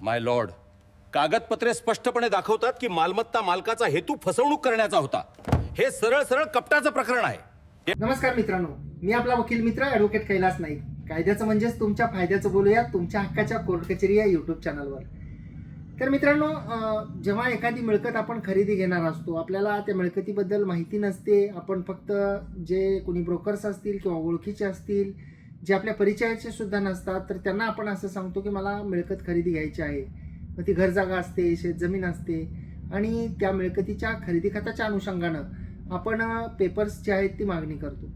माय Lord, कागदपत्रे स्पष्टपणे दाखवतात की मालमत्ता मालकाचा हेतू फसवणूक करण्याचा होता. हे सरळ सरळ कपटाचं प्रकरण आहे. नमस्कार मित्रांनो, मी आपला वकील मित्र ॲडव्होकेट कैलास नाईक. कायद्याचं म्हणजेच तुमच्या फायद्याचं बोलूया तुमच्या हक्काच्या कोर्ट कचेरी या यूट्यूब चॅनलवर. तर मित्रांनो, जेव्हा एखादी मिळकत आपण खरेदी घेणार असतो, आपल्याला त्या मिळकतीबद्दल माहिती नसते. आपण फक्त जे कोणी ब्रोकर्स असतील किंवा ओळखीचे असतील, जे आपल्या परिचयाचे सुद्धा नसतात, तर त्यांना आपण असं सांगतो की मला मिळकत खरेदी घ्यायची आहे. मग ती घर जागा असते, शेतजमीन असते आणि त्या मिळकतीच्या खरेदी खताच्या अनुषंगानं आपण पेपर्स जे आहेत ती मागणी करतो.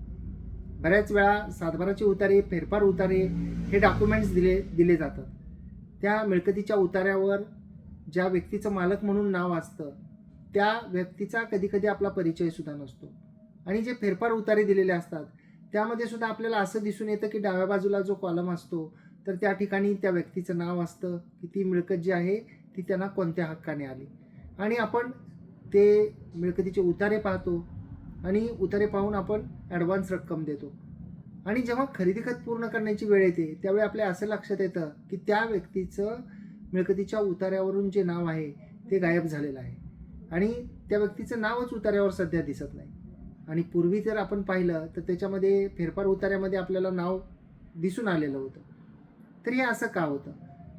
बऱ्याच वेळा सातबाराचे उतारे, फेरफार उतारे हे डॉक्युमेंट्स दिले जातात. त्या मिळकतीच्या उतार्यावर ज्या व्यक्तीचं मालक म्हणून नाव असतं त्या व्यक्तीचा कधीकधी आपला परिचय सुद्धा नसतो. आणि जे फेरफार उतारे दिलेले असतात त्यामध्ये सुद्धा आपल्याला असं दिसून येतं की डाव्या बाजूला जो कॉलम असतो तर त्या ठिकाणी त्या व्यक्तीचं नाव असतं की ती मिळकत जी आहे ती त्यांना कोणत्या हक्काने आली. आणि आपण ते मिळकतीचे उतारे पाहतो आणि उतारे पाहून आपण ॲडव्हान्स रक्कम देतो. आणि जेव्हा खरेदी खत पूर्ण करण्याची वेळ येते त्यावेळी आपल्या असं लक्षात येतं की त्या व्यक्तीचं मिळकतीच्या उतार्यावरून जे नाव आहे ते गायब झालेलं आहे आणि त्या व्यक्तीचं नावच उतार्यावर सध्या दिसत नाही. आणि पूर्वी जर आपण पाहिलं तर त्याच्यामध्ये फेरफार उतार्यामध्ये आपल्याला नाव दिसून आलेलं होतं. तर हे असं का होतं?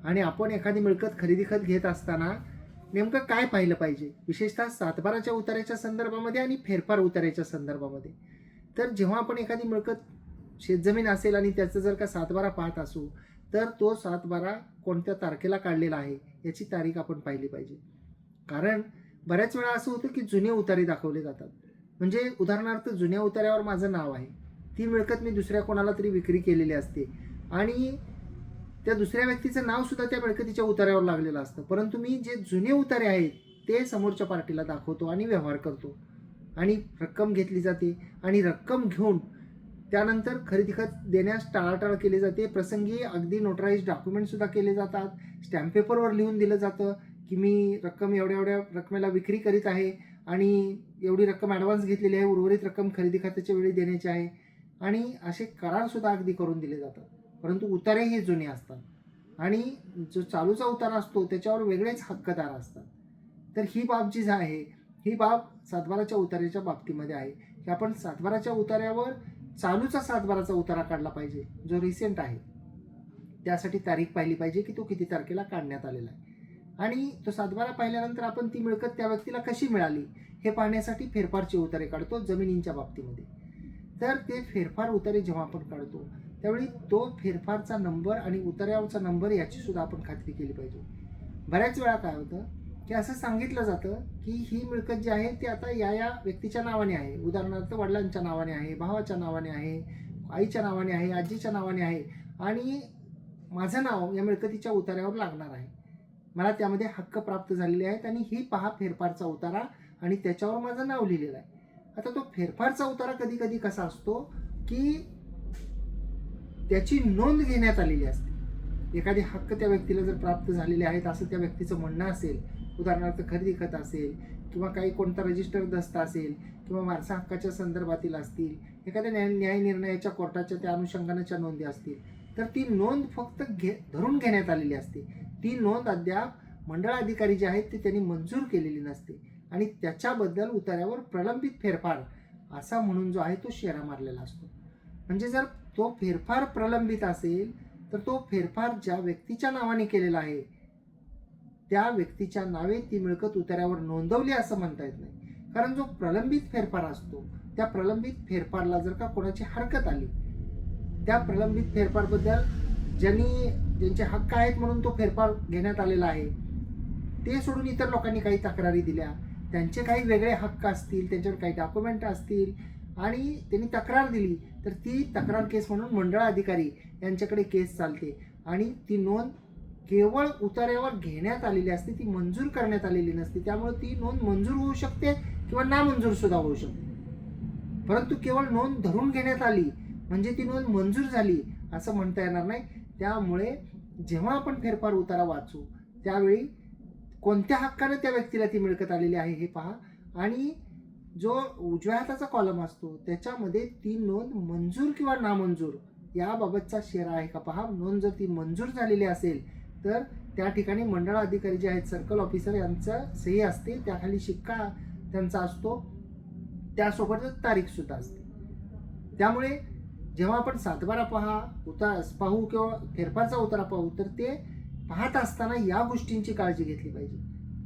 आणि आपण एखादी मिळकत खरेदी खत घेत असताना नेमकं काय पाहिलं पाहिजे, विशेषतः सातबाराच्या उतार्याच्या संदर्भामध्ये आणि फेरफार उतार्याच्या संदर्भामध्ये. तर जेव्हा आपण एखादी मिळकत शेतजमीन असेल आणि त्याचं जर का सातबारा पाहत असू तर तो सातबारा कोणत्या तारखेला काढलेला आहे याची तारीख आपण पाहिली पाहिजे. कारण बऱ्याच वेळा असं होतं की जुने उतारे दाखवले जातात. म्हणजे उदाहरणार्थ जुन्या उतार्यावर माझं नाव आहे, ती मिळकत मी दुसऱ्या कोणाला तरी विक्री केलेली असते आणि त्या दुसऱ्या व्यक्तीचं नाव सुद्धा त्या मिळकतीच्या उतार्यावर लागलेलं असतं. परंतु मी जे जुने उतारे आहेत ते समोरच्या पार्टीला दाखवतो आणि व्यवहार करतो आणि रक्कम घेतली जाते. आणि रक्कम घेऊन त्यानंतर खरेदी खत देण्यास टाळाटाळ केली जाते. प्रसंगी अगदी नोटराईज डॉक्युमेंटसुद्धा केले जातात. स्टॅम्प पेपरवर लिहून दिलं जातं की मी रक्कम एवढ्या एवढ्या रकमेला विक्री करीत आहे आणि एवढी रक्कम ॲडव्हान्स घेतलेली आहे, उर्वरित रक्कम खरेदी खात्याच्या वेळी देण्याची आहे. आणि असे करारसुद्धा अगदी करून दिले जातात. परंतु उतारे हे जुने असतात आणि जो चालूचा उतारा असतो त्याच्यावर वेगळेच हक्कदार असतात. तर ही बाब जी आहे ही बाब सातबाराच्या उतार्याच्या बाबतीमध्ये आहे की आपण सातबाराच्या उतार्यावर चालूचा सातबाराचा उतारा काढला पाहिजे जो रिसेंट आहे. त्यासाठी तारीख पाहिली पाहिजे की तो किती तारखेला काढण्यात आलेला आहे. आणि तो सातबारा पाहिल्यानंतर आपण ती मिळकत त्या व्यक्तीला कशी मिळाली हे पाहण्यासाठी फेरफारचे उतारे काढतो जमिनींच्या बाबतीमध्ये. तर ते फेरफार उतारे जेव्हा आपण काढतो त्यावेळी तो फेरफारचा नंबर आणि उतार्यावरचा नंबर याची सुद्धा आपण खात्री केली पाहिजे. बऱ्याच वेळा काय होतं की असं सांगितलं जातं की ही मिळकत जी आहे ती आता या व्यक्तीच्या नावाने आहे. उदाहरणार्थ वडिलांच्या नावाने आहे, भावाच्या नावाने आहे, आईच्या नावाने आहे, आजीच्या नावाने आहे आणि माझं नाव या मिळकतीच्या उतार्यावर लागणार आहे. मला त्यामध्ये हक्क प्राप्त झालेले आहेत आणि ही पहा फेरफारचा उतारा आणि त्याच्यावर माझं नाव लिहिलेलं आहे. आता तो फेरफारचा उतारा कधी कधी कसा असतो की त्याची नोंद घेण्यात आलेली असते. एखादी हक्क त्या व्यक्तीला जर प्राप्त झालेले आहेत असं त्या व्यक्तीचं म्हणणं असेल, उदाहरणार्थ खरेदी खत असेल किंवा काही कोणता रजिस्टर दस्ता असेल किंवा वारसा हक्काच्या संदर्भातील असतील, एखाद्या न्याय निर्णयाच्या कोर्टाच्या त्या अनुषंगानेच्या नोंदी असतील, तर ती नोंद फक्त धरून घेण्यात आलेली असते. ती नोंद अद्याप मंडळ अधिकारी जे आहेत ते त्यांनी मंजूर केलेली नसते आणि त्याच्याबद्दल उतार्यावर प्रलंबित फेरफार असा म्हणून जो आहे तो शेरा मारलेला असतो. म्हणजे जर तो फेरफार प्रलंबित असेल तर तो फेरफार ज्या व्यक्तीच्या नावाने केलेला आहे त्या व्यक्तीच्या नावे ती मिळकत उतार्यावर नोंदवली असं म्हणता येत नाही. कारण जो प्रलंबित फेरफार असतो त्या प्रलंबित फेरफारला जर का कोणाची हरकत आली, त्या प्रलंबित फेरफारबद्दल ज्यांचे हक्क आहेत म्हणून तो फेरफार घेण्यात आलेला आहे ते सोडून इतर लोकांनी काही तक्रारी दिल्या, त्यांचे काही वेगळे हक्क असतील, त्यांच्यावर काही डॉक्युमेंट असतील आणि त्यांनी तक्रार दिली तर ती तक्रार केस म्हणून मंडळ अधिकारी यांच्याकडे केस चालते आणि ती नोंद केवळ उतार्यावर घेण्यात आलेली असते, ती मंजूर करण्यात आलेली नसते. त्यामुळे ती नोंद मंजूर होऊ शकते किंवा नामंजूर सुद्धा होऊ शकते. परंतु केवळ नोंद धरून घेण्यात आली म्हणजे ती नोंद मंजूर झाली असं म्हणता येणार नाही. त्यामुळे जेव्हा आपण फेरफार उतारा वाचू त्यावेळी कोणत्या हक्काने त्या व्यक्तीला ती मिळकत आलेली आहे हे पहा आणि जो उजव्या हाताचा कॉलम असतो त्याच्यामध्ये ती नोंद मंजूर किंवा नामंजूर याबाबतचा शेरा आहे का पहा. नोंद जर ती मंजूर झालेली असेल तर त्या ठिकाणी मंडळ अधिकारी जे आहेत सर्कल ऑफिसर यांचं सही असते, त्याखाली शिक्का त्यांचा असतो, त्यासोबतच तारीख सुद्धा असते. त्यामुळे जेव्हा आपण सातबारा पाहू किंवा फेरफारचा उतारा पाहू, तर ते पाहत असताना या गोष्टींची काळजी घेतली पाहिजे.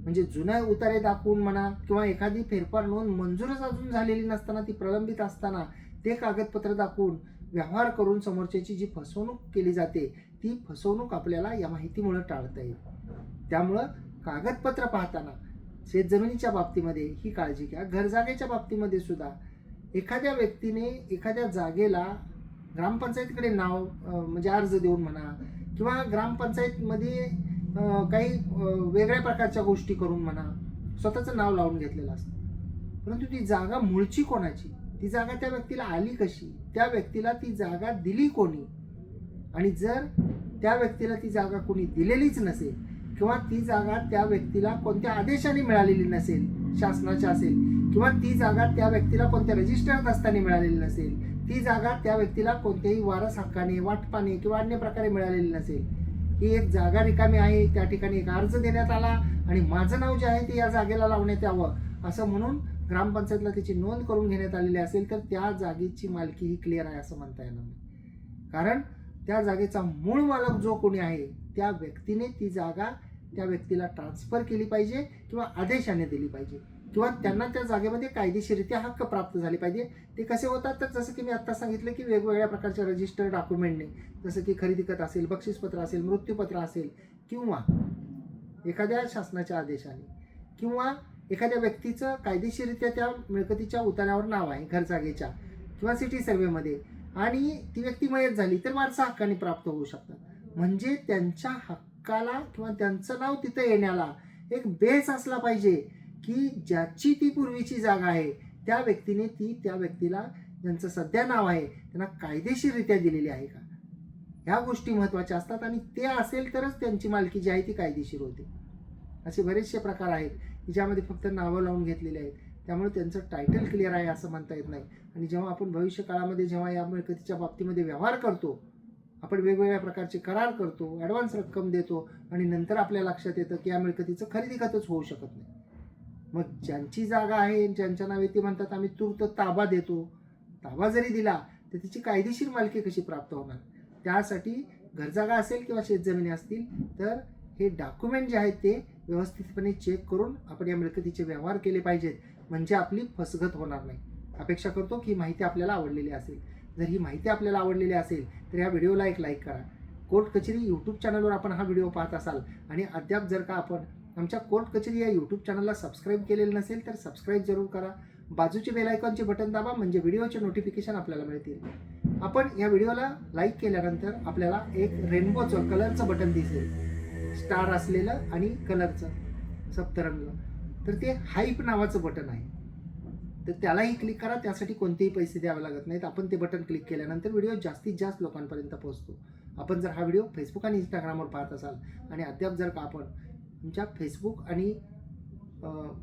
म्हणजे जुने उतारे दाखवून म्हणा किंवा एखादी फेरफार नोंद मंजूरच अजून झालेली नसताना, ती प्रलंबित असताना ते कागदपत्र दाखवून व्यवहार करून समोरच्याची जी फसवणूक केली जाते, ती फसवणूक आपल्याला या माहितीमुळे टाळता येईल. त्यामुळं कागदपत्र पाहताना शेतजमिनीच्या बाबतीमध्ये ही काळजी घ्या. घरजागेच्या बाबतीमध्ये सुद्धा एखाद्या व्यक्तीने एखाद्या जागेला ग्रामपंचायतीकडे नाव म्हणजे अर्ज देऊन म्हणा किंवा ग्रामपंचायतमध्ये काही वेगळ्या प्रकारच्या गोष्टी करून म्हणा स्वतःचं नाव लावून घेतलेलं असतं. परंतु ती जागा मूळची कोणाची, ती जागा त्या व्यक्तीला आली कशी, त्या व्यक्तीला ती जागा दिली कोणी, आणि जर त्या व्यक्तीला ती जागा कोणी दिलेलीच नसेल किंवा ती जागा त्या व्यक्तीला कोणत्या आदेशाने मिळालेली नसेल, शासनाच्या असेल, किंवा ती जागा त्या व्यक्तीला कोणत्या रजिस्टर्ड असताना मिळालेली नसेल, ती जागा त्या व्यक्तीला कोणत्याही वारस हक्काने, वाटपाने किंवा अन्य प्रकारे मिळालेली नसेल, ही एक जागा रिकामी आहे, त्या ठिकाणी एक अर्ज देण्यात आला आणि माझं नाव जे आहे ते या जागेला लावण्यात यावं असं म्हणून ग्रामपंचायतला त्याची नोंद करून घेण्यात आलेली असेल, तर त्या जागेची मालकी ही क्लिअर आहे असं म्हणता येणार नाही. कारण त्या जागेचा मूळ मालक जो कोणी आहे त्या व्यक्तीने ती जागा त्या व्यक्तीला ट्रान्सफर केली पाहिजे किंवा आदेशाने दिली पाहिजे किंवा त्यांना त्या जागेमध्ये कायदेशीररित्या हक्क प्राप्त झाले पाहिजे. ते कसे होतात, तर जसं की मी आत्ता सांगितलं की वेगवेगळ्या प्रकारच्या रजिस्टर्ड डॉक्युमेंटने, जसं की खरेदी खत असेल, बक्षीसपत्र असेल, मृत्यूपत्र असेल, किंवा एखाद्या शासनाच्या आदेशाने, किंवा एखाद्या व्यक्तीचं कायदेशीररित्या त्या मिळकतीच्या उतार्यावर नाव आहे घर जागेच्या किंवा सिटी सर्व्हेमध्ये, आणि ती व्यक्ती मयत झाली तर वारसा हक्काने प्राप्त होऊ शकतात. म्हणजे त्यांच्या हक्काला किंवा त्यांचं नाव तिथं येण्याला एक बेस असला पाहिजे की ज्याची ती पूर्वीची जागा आहे त्या व्यक्तीने ती त्या व्यक्तीला ज्यांचं सध्या नाव आहे त्यांना कायदेशीररित्या दिलेली आहे का, ह्या गोष्टी महत्त्वाच्या असतात. आणि ते असेल तरच त्यांची मालकी जी आहे ती कायदेशीर होते. असे बरेचसे प्रकार आहेत की ज्यामध्ये फक्त नावं लावून घेतलेले आहेत, त्यामुळे त्यांचं टायटल क्लिअर आहे असं म्हणता येत नाही. आणि जेव्हा आपण भविष्य काळामध्ये जेव्हा या मिळकतीच्या बाबतीमध्ये व्यवहार करतो, आपण वेगवेगळ्या प्रकारचे करार करतो, ॲडव्हान्स रक्कम देतो आणि नंतर आपल्या लक्षात येतं की या मिळकतीचं खरेदी खतच होऊ शकत नाही. मग ज्यांची जागा आहे, ज्यांच्या नावे ते म्हणतात आम्ही तूर्त ताबा देतो, ताबा जरी दिला तर तिची कायदेशीर मालकी कशी प्राप्त होणार. त्यासाठी घरजागा असेल किंवा शेतजमिनी असतील तर हे डॉक्युमेंट जे आहेत ते व्यवस्थितपणे चेक करून आपण या मिळकतीचे व्यवहार केले पाहिजेत, म्हणजे आपली फसगत होणार नाही. अपेक्षा करतो की ही माहिती आपल्याला आवडलेली असेल. जर ही माहिती आपल्याला आवडलेली असेल तर या व्हिडिओला एक लाईक करा. कोर्ट कचेरी यूट्यूब चॅनलवर आपण हा व्हिडिओ पाहत असाल आणि अद्याप जर का आपण आमच्या कोर्ट कचेरी या यूट्यूब चॅनलला सबस्क्राईब केलेलं नसेल तर सबस्क्राईब जरूर करा. बाजूचे बेल आयकॉनचे बटन दाबा म्हणजे व्हिडिओचे नोटिफिकेशन आपल्याला मिळतील. आपण या व्हिडिओला लाईक केल्यानंतर आपल्याला एक रेनबोचं कलरचं बटन दिसेल, स्टार असलेलं आणि कलरचं सप्तरंग, तर ते हाईप नावाचं बटन आहे, तर त्यालाही क्लिक करा. त्यासाठी कोणतेही पैसे द्यावे लागत नाहीत. आपण ते बटन क्लिक केल्यानंतर व्हिडिओ जास्तीत जास्त लोकांपर्यंत पोहोचतो. आपण जर हा व्हिडिओ फेसबुक आणि इंस्टाग्रामवर पाहत असाल आणि अद्याप जर का आपण तुमच्या फेसबुक आणि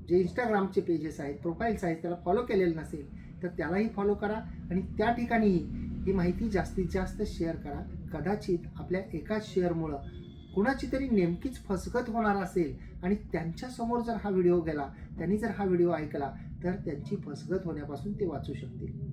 जे इंस्टाग्रामचे पेजेस आहेत, प्रोफाईल्स आहेत, त्याला फॉलो केलेलं नसेल तर त्यालाही फॉलो करा आणि त्या ठिकाणीही ही माहिती जास्तीत जास्त शेअर करा. कदाचित आपल्या एकाच शेअरमुळं कुणाची तरी नेमकीच फसगत होणार असेल आणि त्यांच्यासमोर जर हा व्हिडिओ गेला, त्यांनी जर हा व्हिडिओ ऐकला तर त्यांची फसगत होण्यापासून ते वाचू शकतील.